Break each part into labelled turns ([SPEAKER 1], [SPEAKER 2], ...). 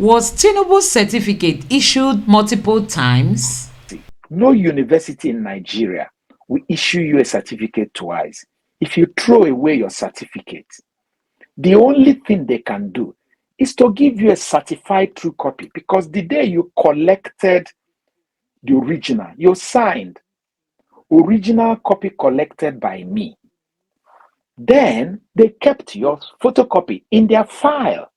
[SPEAKER 1] Was Tinubu's certificate issued multiple times?
[SPEAKER 2] No university in Nigeria will issue you a certificate twice. If you throw away your certificate, the only thing they can do is to give you a certified true copy, because the day you collected the original, you signed original copy collected by me. Then they kept your photocopy in their file.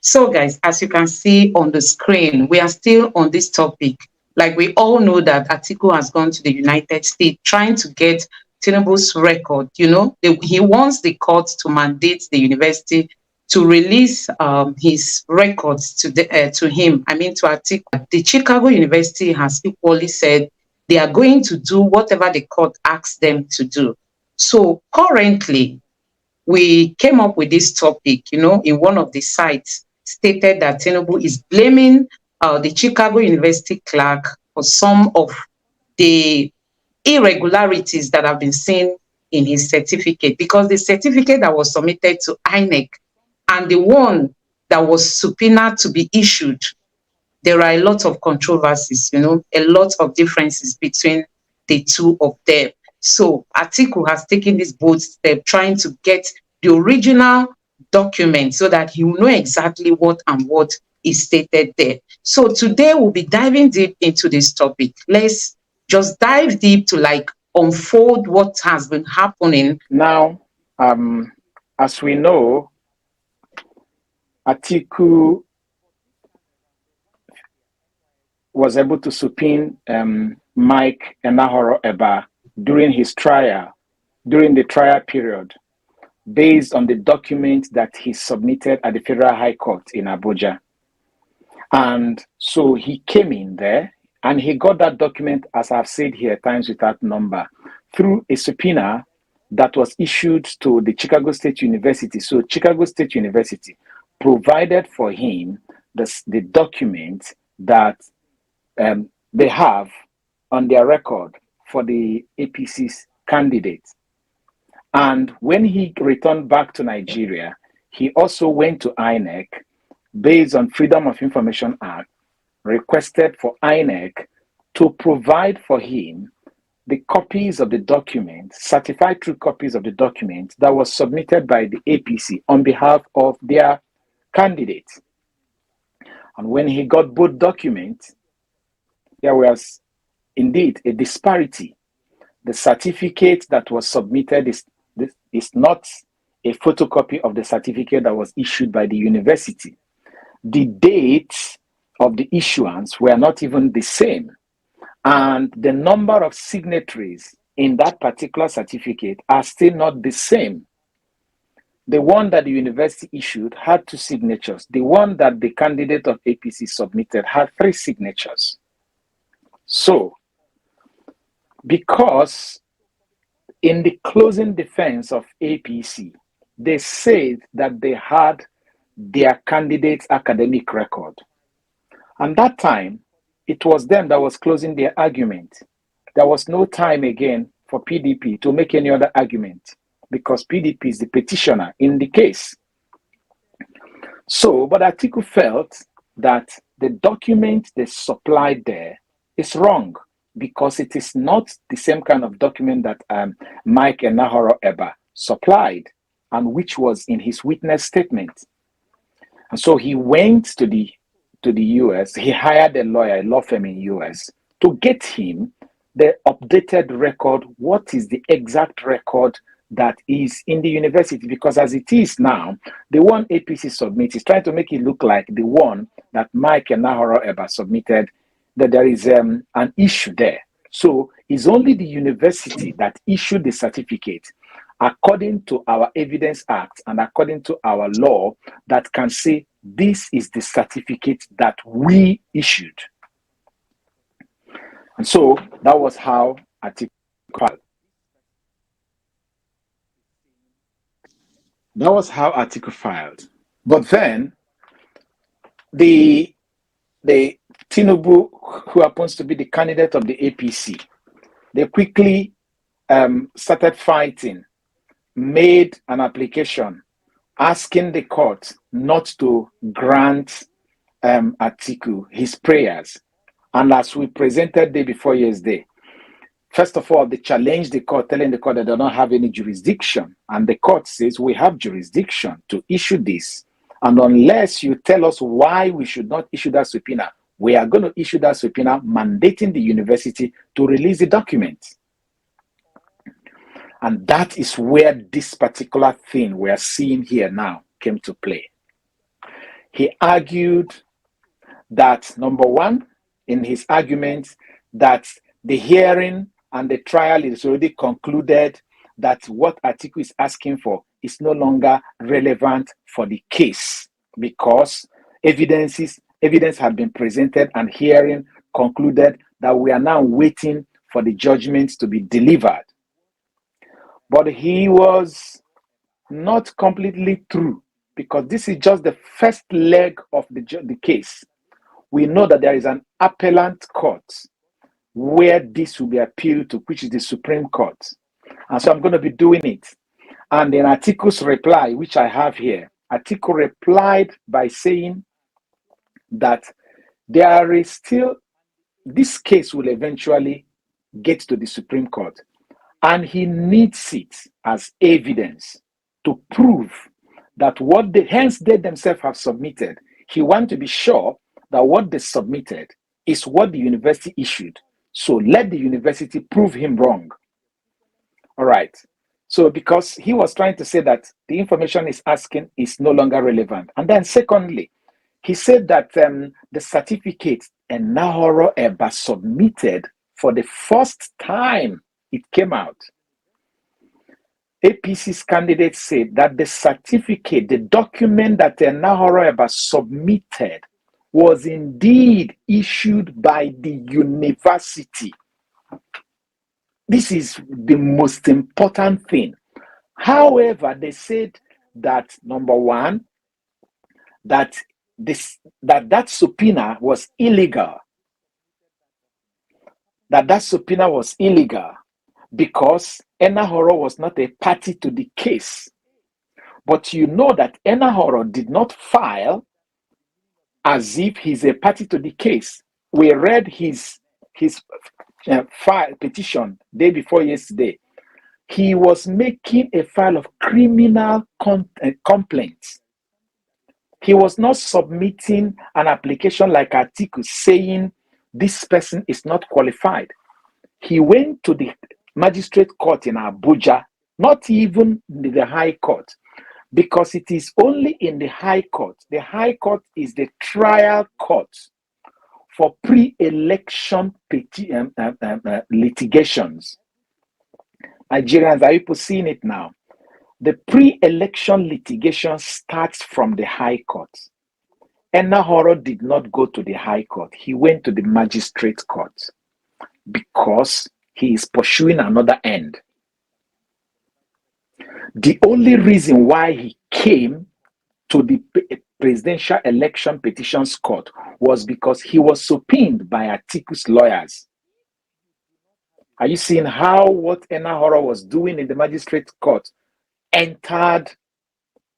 [SPEAKER 3] So guys, as you can see on the screen, we are still on this topic. Like, we all know that Atiku has gone to the United States trying to get Tinubu's record. He wants the court to mandate the university to release his records to him. I mean, to Atiku. The Chicago University has equally said they are going to do whatever the court asks them to do. So currently, we came up with this topic, in one of the sites stated that Tinubu is blaming the Chicago University clerk for some of the irregularities that have been seen in his certificate, because the certificate that was submitted to INEC and the one that was subpoenaed to be issued, there are a lot of controversies, a lot of differences between the two of them. So Atiku has taken this bold step, trying to get the original document so that he will know exactly what is stated there. So today we'll be diving deep into this topic. Let's just dive deep to unfold what has been happening.
[SPEAKER 2] Now, as we know, Atiku was able to subpoena Mike Enahoro Eba during the trial period, based on the document that he submitted at the Federal High Court in Abuja. And so he came in there and he got that document, as I've said here, times without number, through a subpoena that was issued to the Chicago State University. So Chicago State University provided for him the document that they have on their record for the APC's candidate. And when he returned back to Nigeria, he also went to INEC, based on Freedom of Information Act, requested for INEC to provide for him the copies of the document, certified true copies of the document that was submitted by the APC on behalf of their candidate. And when he got both documents, there was indeed a disparity. The certificate that was submitted is not a photocopy of the certificate that was issued by the university. The dates of the issuance were not even the same. And the number of signatories in that particular certificate are still not the same. The one that the university issued had 2 signatures. The one that the candidate of APC submitted had 3 signatures. So, because in the closing defense of APC, they said that they had their candidate's academic record. And that time, it was them that was closing their argument. There was no time again for PDP to make any other argument, because PDP is the petitioner in the case. So, but Atiku felt that the document they supplied there is wrong, because it is not the same kind of document that Mike Enahoro Eba supplied, and which was in his witness statement. And so he went to the US. He hired a lawyer, a law firm in US, to get him the updated record. What is the exact record that is in the university? Because as it is now, the one APC submits is trying to make it look like the one that Mike Enahoro Eba submitted, that there is an issue there. So it's only the university that issued the certificate according to our Evidence Act and according to our law that can say this is the certificate that we issued. And so that was how Atiku filed. That was how Atiku filed. But then the Tinubu, who happens to be the candidate of the APC, they quickly started fighting, made an application asking the court not to grant Atiku his prayers. And as we presented day before yesterday, first of all, they challenged the court, telling the court that they don't have any jurisdiction. And the court says, we have jurisdiction to issue this. And unless you tell us why we should not issue that subpoena, we are going to issue that subpoena mandating the university to release the documents. And that is where this particular thing we are seeing here now came to play. He argued that, number one, in his argument, that the hearing and the trial is already concluded, that what Atiku is asking for is no longer relevant for the case because evidence had been presented and hearing concluded that we are now waiting for the judgments to be delivered. But he was not completely true because this is just the first leg of the case. We know that there is an appellant court where this will be appealed to, which is the Supreme Court. And so I'm going to be doing it. And in Atiku's reply, which I have here, Atiku replied by saying that there is still, this case will eventually get to the Supreme Court. And he needs it as evidence to prove that what hence they themselves have submitted. He wants to be sure that what they submitted is what the university issued. So let the university prove him wrong. All right. So because he was trying to say that the information he's asking is no longer relevant. And then secondly, he said that the certificate Enahoro Eba submitted for the first time it came out. APC's candidate said that the certificate, the document that Enahoro Eba submitted was indeed issued by the university. This is the most important thing. However, they said that, number one, that that subpoena was illegal. That subpoena was illegal because Enahoro was not a party to the case. But you know that Enahoro did not file as if he's a party to the case. We read his file petition day before yesterday. He was making a file of criminal complaints. He was not submitting an application like Atiku saying this person is not qualified. He went to the magistrate court in Abuja, not even the high court, because it is only in the high court. The high court is the trial court for pre-election litigations. Nigerians, are you seeing it now? The pre-election litigation starts from the high court. Enahoro did not go to the high court. He went to the magistrate court because he is pursuing another end. The only reason why he came to the Presidential Election Petitions Court was because he was subpoenaed by Atiku's lawyers. Are you seeing how what Enahoro was doing in the magistrate court entered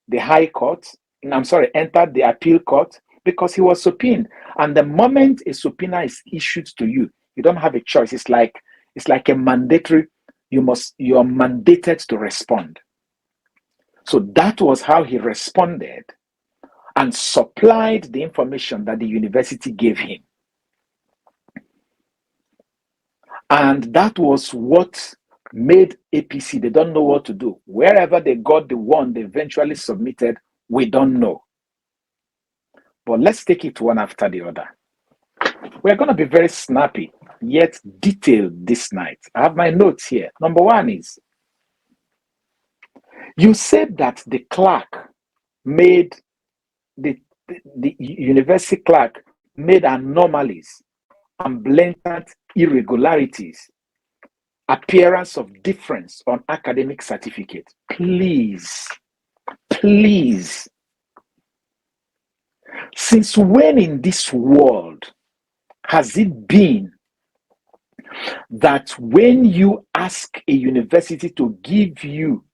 [SPEAKER 2] the high court? Entered the appeal court because he was subpoenaed. And the moment a subpoena is issued to you, you don't have a choice. It's like a mandatory. You are mandated to respond. So that was how he responded and supplied the information that the university gave him. And that was what made APC, they don't know what to do. Wherever they got the one they eventually submitted, we don't know. But let's take it one after the other. We're going to be very snappy, yet detailed this night. I have my notes here. Number one is, you said that the clerk made, the university clerk made anomalies and blatant irregularities, appearance of difference on academic certificate. Please, since when in this world has it been that when you ask a university to give you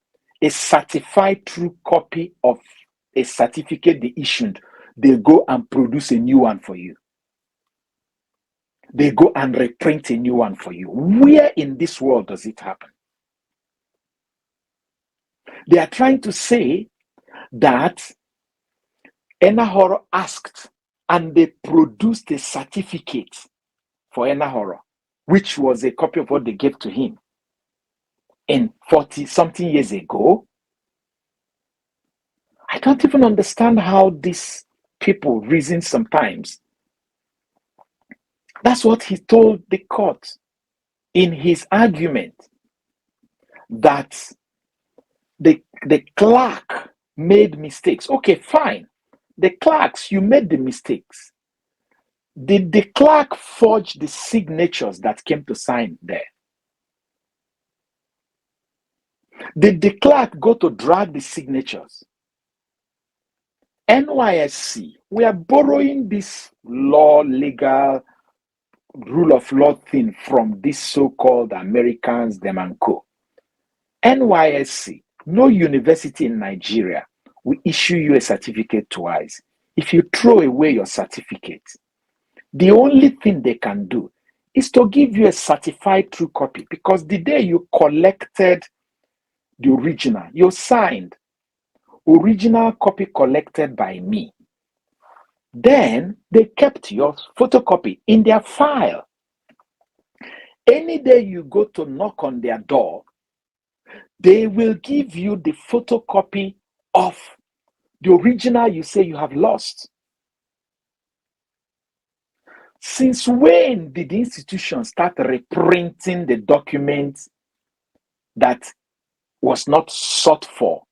[SPEAKER 2] a certified true copy of a certificate they issued, they go and produce a new one for you. They go and reprint a new one for you. Where in this world does it happen? They are trying to say that Enahoro asked and they produced a certificate for Enahoro, which was a copy of what they gave to him in 40 something years ago. I don't even understand how these people reason sometimes. That's what he told the court in his argument, that the clerk made mistakes. Okay, fine. The clerks, you made the mistakes. Did the clerk forge the signatures that came to sign there? Did the clerk go to drag the signatures? NYSC, we are borrowing this legal rule of law thing from these so-called Americans, them and co. NYSC, no university in Nigeria will issue you a certificate twice. If you throw away your certificate, the only thing they can do is to give you a certified true copy, because the day you collected the original, you signed original copy collected by me. Then they kept your photocopy in their file. Any day you go to knock on their door, they will give you the photocopy of the original you say you have lost. Since when did the institution start reprinting the documents that was not sought for